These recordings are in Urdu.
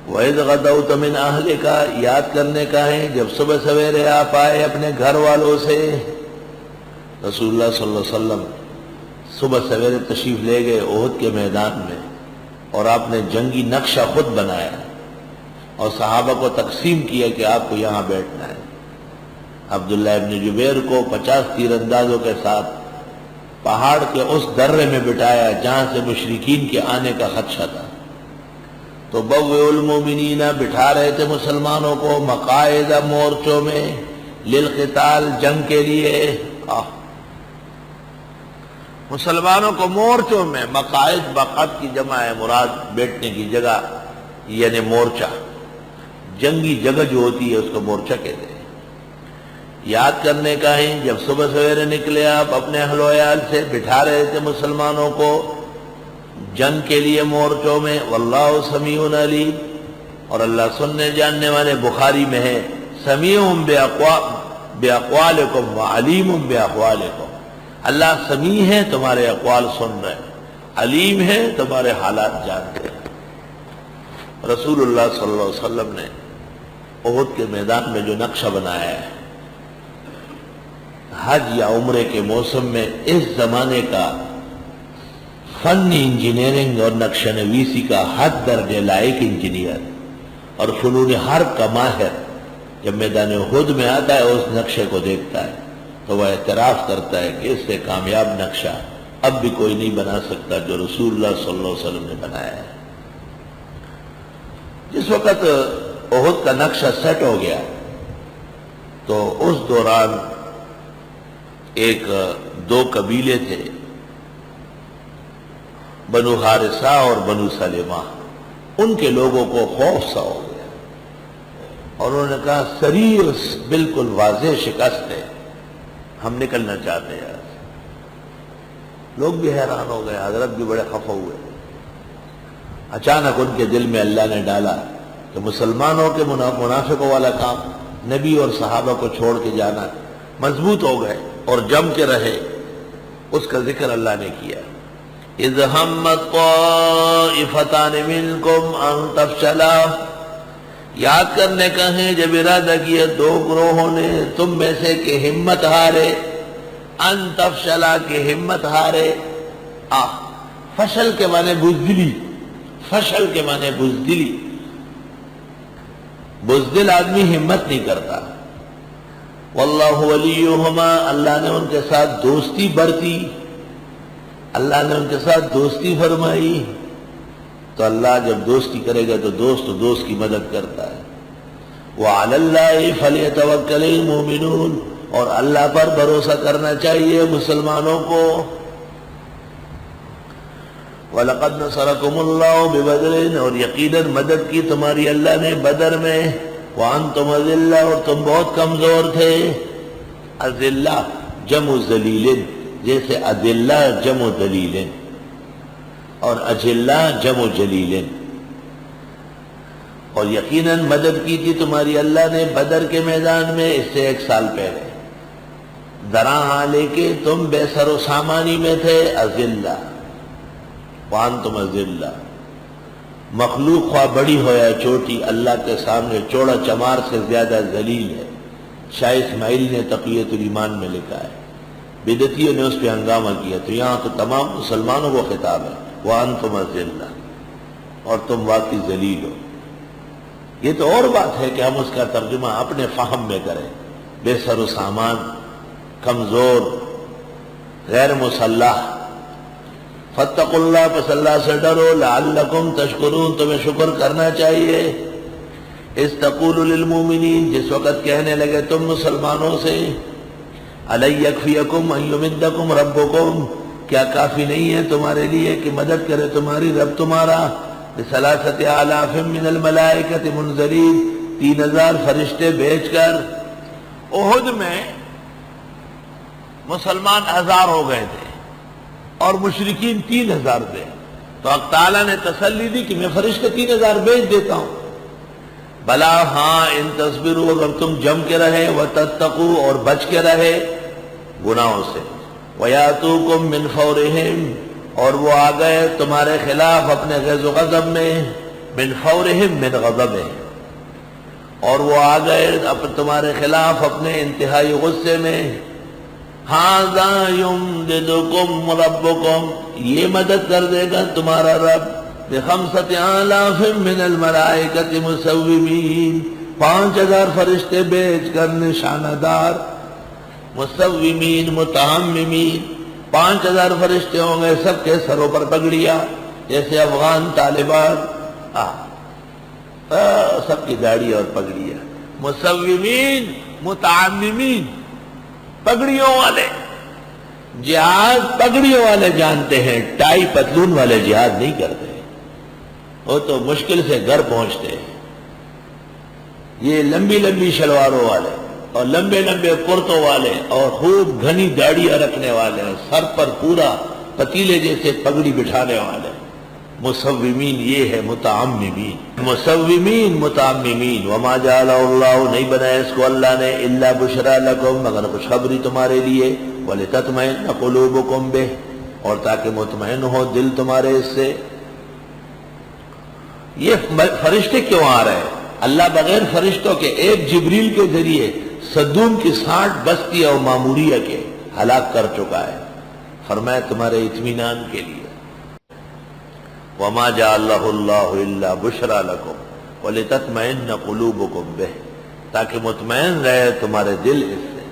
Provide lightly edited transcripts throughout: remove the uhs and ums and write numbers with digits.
وَإِذْ غَدَوْتَ مِنْ أَهْلِكَ، یاد کرنے کا ہے جب صبح سویرے آپ آئے اپنے گھر والوں سے۔ رسول اللہ صلی اللہ علیہ وسلم صبح سویرے تشریف لے گئے احد کے میدان میں، اور آپ نے جنگی نقشہ خود بنایا اور صحابہ کو تقسیم کیا کہ آپ کو یہاں بیٹھنا ہے۔ عبداللہ ابن جبیر کو 50 تیر اندازوں کے ساتھ پہاڑ کے اس درے میں بٹھایا جہاں سے مشرکین کے آنے کا خدشہ تھا۔ تو بوئ المومنین بٹھا رہے تھے مسلمانوں کو مقاعد مورچوں میں للقتال، جنگ کے لیے۔ مسلمانوں کو مورچوں میں، مقاعد مقعد کی جمع ہے، مراد بیٹھنے کی جگہ یعنی مورچہ، جنگی جگہ جو ہوتی ہے اس کو مورچہ کہتے ہیں۔ یاد کرنے کا ہے جب صبح سویرے نکلے آپ اپنے اہل و عیال سے، بٹھا رہے تھے مسلمانوں کو جنگ کے لیے مورچوں میں۔ واللہ سمیع علیم، اور اللہ سننے جاننے والے، بخاری میں ہے سمیع باقوالکم وعلیم باحوالکم، اللہ سمیع ہے تمہارے اقوال سن رہے ہیں، علیم ہے تمہارے حالات جانتے ہیں۔ رسول اللہ صلی اللہ علیہ وسلم نے احد کے میدان میں جو نقشہ بنایا ہے، حج یا عمرے کے موسم میں اس زمانے کا فنی انجینئرنگ اور نقشہ نویسی کا حد درجے لائق انجینئر اور فنون حرب کا ماہر جب میدان احد میں آتا ہے اس نقشے کو دیکھتا ہے تو وہ اعتراف کرتا ہے کہ اس سے کامیاب نقشہ اب بھی کوئی نہیں بنا سکتا جو رسول اللہ صلی اللہ علیہ وسلم نے بنایا ہے۔ جس وقت احد کا نقشہ سیٹ ہو گیا تو اس دوران دو قبیلے تھے، بنو حارثہ اور بنو سلمہ، ان کے لوگوں کو خوف سا ہو گیا اور انہوں نے کہا سریع بالکل واضح شکست ہے، ہم نکلنا چاہتے ہیں۔ لوگ بھی حیران ہو گئے، حضرت بھی بڑے خفا ہوئے۔ اچانک ان کے دل میں اللہ نے ڈالا کہ مسلمانوں کے منافقوں والا کام نبی اور صحابہ کو چھوڑ کے جانا، مضبوط ہو گئے اور جم کے رہے۔ اس کا ذکر اللہ نے کیا، اذ ہمت طائفتان منکم ان تفشلا، یاد کرنے کا ہے جب ارادہ کیا دو گروہوں نے تم میں سے کہ ہمت ہارے، ان تفشلا کہ ہمت ہارے۔ فشل کے معنی بزدلی، فشل کے معنی بزدلی، بزدل آدمی ہمت نہیں کرتا۔ واللہ ولیہما، اللہ نے ان کے ساتھ دوستی برتی، اللہ نے ان کے ساتھ دوستی فرمائی۔ تو اللہ جب دوستی کرے گا تو دوست کی مدد کرتا ہے۔ وعلی اللہ فلیتوکل المؤمنون، اور اللہ پر بھروسہ کرنا چاہیے مسلمانوں کو۔ وَلَقَدْ نَصَرَكُمُ اللَّهُ بِبَدْرٍ، اور یقیناً مدد کی تمہاری اللہ نے بدر میں۔ وَأَنْتُمْ أَذِلَّةٌ، اور تم بہت کمزور تھے۔ اذلہ جمع ذلیل، جیسے اذلہ جمع دلیل اور اجلہ جمع جلیل۔ اور یقیناً مدد کی تھی تمہاری اللہ نے بدر کے میدان میں، اس سے 1 سال پہلے۔ دراں لے کے تم بے سر و سامانی میں تھے، اذلہ وانتم اذلہ۔ مخلوق خواہ بڑی ہو یا چھوٹی، اللہ کے سامنے چوڑا چمار سے زیادہ ذلیل ہے۔ شاہ اسماعیل نے تقیۃ الایمان میں لکھا ہے، بدعتیوں نے اس پہ ہنگامہ کیا، تو یہاں تو تمام مسلمانوں کو خطاب ہے، وانتم اذلہ، اور تم واقعی ذلیل ہو۔ یہ تو اور بات ہے کہ ہم اس کا ترجمہ اپنے فہم میں کریں، بے سر و سامان، کمزور، غیر مسلح۔ فاتقوا اللہ، پس اللہ سے ڈرو، لعلکم تشکرون، تمہیں شکر کرنا چاہیے۔ اذ تقول للمؤمنین، جس وقت کہنے لگے تم مسلمانوں سے، الی یکفیکم ان یمدکم ربکم، کیا کافی نہیں ہے تمہارے لیے کہ مدد کرے تمہاری رب تمہارا، بثلاثۃ آلاف من الملائکۃ منزلین، 3000 فرشتے بھیج کر۔ احد میں مسلمان 1000 ہو گئے تھے اور مشرکین 3000 تھے، تو حق تعالیٰ نے تسلی دی کہ میں فرشتے 3000 بھیج دیتا ہوں۔ بلا ہاں ان تصبروا، اگر تم جم کے رہے، وتتقوا، اور بچ کے رہے گناہوں سے، ویاتوکم من فورہم، اور وہ آ گئے تمہارے خلاف اپنے غیظ و غضب میں، من فورہم من غضبہم، اور وہ آ گئے اب تمہارے خلاف اپنے انتہائی غصے میں. ھذا یمددکم ربکم، یہ مدد کر دے گا تمہارا رب بخمسۃ آلاف من الملائکۃ مسومین، 5000 فرشتے بیچ کر نشانہ دار، مسومین متعممین، 5000 فرشتے ہوں گے سب کے سروں پر پگڑیاں، جیسے افغان طالبان سب کی داڑھی اور پگڑیاں، مسومین متعممین، پگڑیوں والے. جہاد پگڑیوں والے جانتے ہیں، ٹائی پتلون والے جہاد نہیں کرتے، وہ تو مشکل سے گھر پہنچتے ہیں. یہ لمبی لمبی شلواروں والے اور لمبے لمبے کرتوں والے اور خوب گھنی داڑیاں رکھنے والے، سر پر پورا پتیلے جیسے پگڑی بٹھانے والے، مسومین یہ ہے متعممین، مسومین متعممین. وما جعلہ اللہ، نہیں بنایا اس کو اللہ نے، الا بشرا لکم، مگر خوشخبری تمہارے لیے، ولتطمئن قلوبکم بہ، اور تاکہ مطمئن ہو دل تمہارے اس سے. یہ فرشتے کیوں آ رہے ہیں؟ اللہ بغیر فرشتوں کے ایک جبریل کے ذریعے صدوم کی 60 بستی اور معموریہ کے ہلاک کر چکا ہے. فرمایا تمہارے اطمینان کے لیے. وما جعلہ اللہ الا بشرا لکم ولتطمئن قلوبکم بہ، تاکہ مطمئن رہے تمہارے دل اس سے.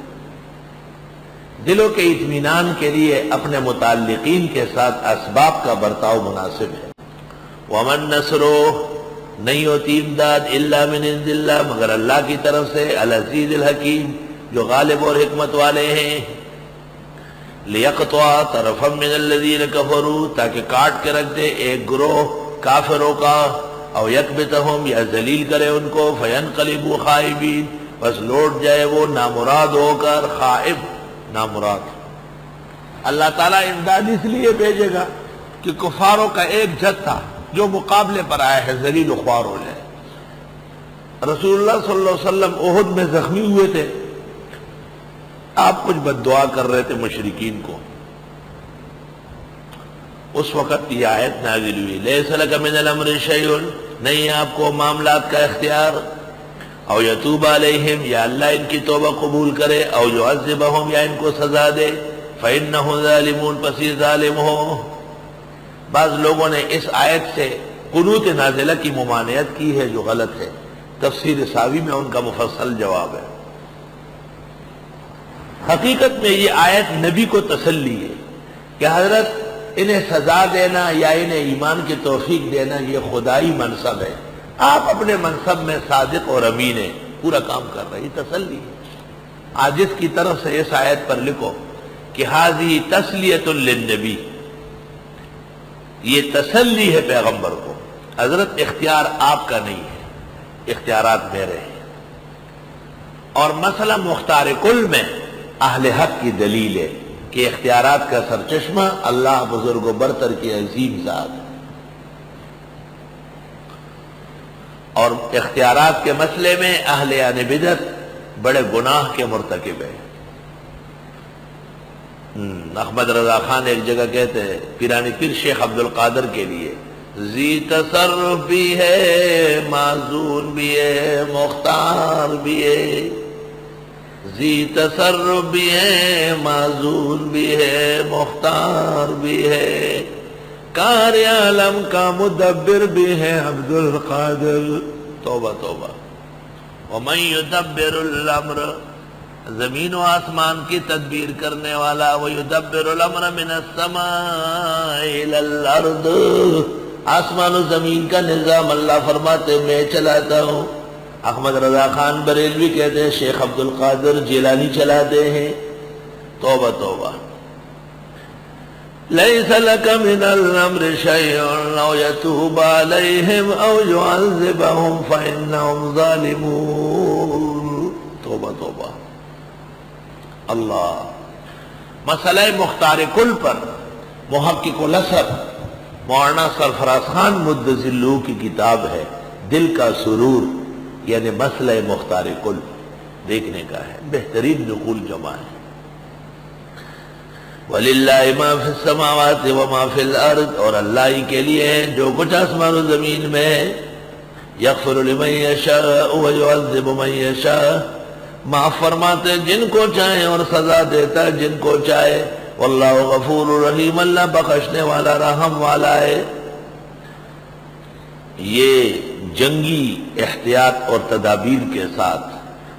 دلوں کے اطمینان کے لیے اپنے متعلقین کے ساتھ اسباب کا برتاؤ مناسب ہے. ومن نصر، نہیں ہوتی امداد الا من عند اللہ، مگر اللہ کی طرف سے، العزیز الحکیم، جو غالب اور حکمت والے ہیں. لیقطع طرفا من الذین کفروا، تاکہ کاٹ کے رکھ دے ایک گروہ کافروں کا، او یکبتہم، یا ذلیل کرے ان کو، فینقلبوا خائبین، بس لوٹ جائے وہ نامراد ہو کر. خائب نامراد. اللہ تعالیٰ امداد اس لیے بھیجے گا کہ کفاروں کا ایک جتھا جو مقابلے پر آیا ہے ذلیل و خوار ہو جائے. رسول اللہ صلی اللہ علیہ وسلم احد میں زخمی ہوئے تھے، آپ کچھ بد دعا کر رہے تھے مشرکین کو. اس وقت یہ آیت نازل ہوئی، لیس لک من الامر شیء، نہیں آپ کو معاملات کا اختیار. او یتوب علیہم، یا اللہ ان کی توبہ قبول کرے، او یعذبہم، یا ان کو سزا دے. فإنہ ظالمون، پس یہ ظالم ہو. بعض لوگوں نے اس آیت سے قنوت نازلہ کی ممانعت کی ہے جو غلط ہے. تفسیر ساوی میں ان کا مفصل جواب ہے. حقیقت میں یہ آیت نبی کو تسلی ہے کہ حضرت انہیں سزا دینا یا انہیں ایمان کی توفیق دینا یہ خدائی منصب ہے، آپ اپنے منصب میں صادق اور امین ہیں، پورا کام کر رہے ہیں، یہ تسلی ہے. آج اس کی طرف سے اس آیت پر لکھو کہ ھذی تسلیۃ للنبی، یہ تسلی ہے پیغمبر کو. حضرت اختیار آپ کا نہیں ہے، اختیارات میرے ہیں. اور مسئلہ مختار کل میں اہل حق کی دلیل ہے کہ اختیارات کا سرچشمہ اللہ بزرگ و برتر کی عظیم ذات ہے. اور اختیارات کے مسئلے میں اہل یعنی بدعت بڑے گناہ کے مرتکب ہیں. احمد رضا خان ایک جگہ کہتے ہیں پیرانی پیر شیخ عبد القادر کے لیے، ذی تصرف بھی ہے، معذور بھی ہے، مختار بھی ہے. ذی تصرف بھی ہے، معذور بھی ہے، مختار بھی ہے. کار عالم کا مدبر بھی ہے عبد القادر. توبہ توبہ. ومن یدبر الامر، زمین و آسمان کی تدبیر کرنے والا. وَيُدَبِّرُ الْأَمْرَ مِنَ السَّمَاءِ إِلَى الْأَرْضِ، آسمان و زمین کا نظام اللہ فرماتے میں چلاتا ہوں. احمد رضا خان بریلوی کہتے ہیں شیخ عبد القادر جیلانی چلاتے ہیں. توبہ توبہ. لَيْسَ لَكَ مِنَ الْأَمْرِ شَيْءٌ أَوْ يَتُوبَ عَلَيْهِمْ أَوْ يُعَذِّبَهُمْ فَإِنَّهُمْ ظَالِمُونَ. توبہ توبہ. اللہ. مسئلہ مختار کل پر محقق الاسر مولانا سرفراز خان مدذلو کی کتاب ہے دل کا سرور، یعنی مسئلہ مختار کل دیکھنے کا ہے، بہترین نقول جمع ہے. وَلِلَّهِ مَا فِي السَّمَاوَاتِ وَمَا فِي الْأَرْضِ، اور اللہ ہی کے لیے ہے جو کچھ آسمان و زمین میں ہے. یغفر لمن یشاء ویعذب من یشاء، معاف فرماتے جن کو چاہے اور سزا دیتا ہے جن کو چاہے، واللہ غفور رحیم، اللہ بخشنے والا رحم والا ہے۔ یہ جنگی احتیاط اور تدابیر کے ساتھ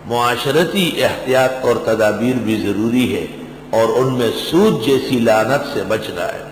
معاشرتی احتیاط اور تدابیر بھی ضروری ہے، اور ان میں سود جیسی لعنت سے بچنا ہے۔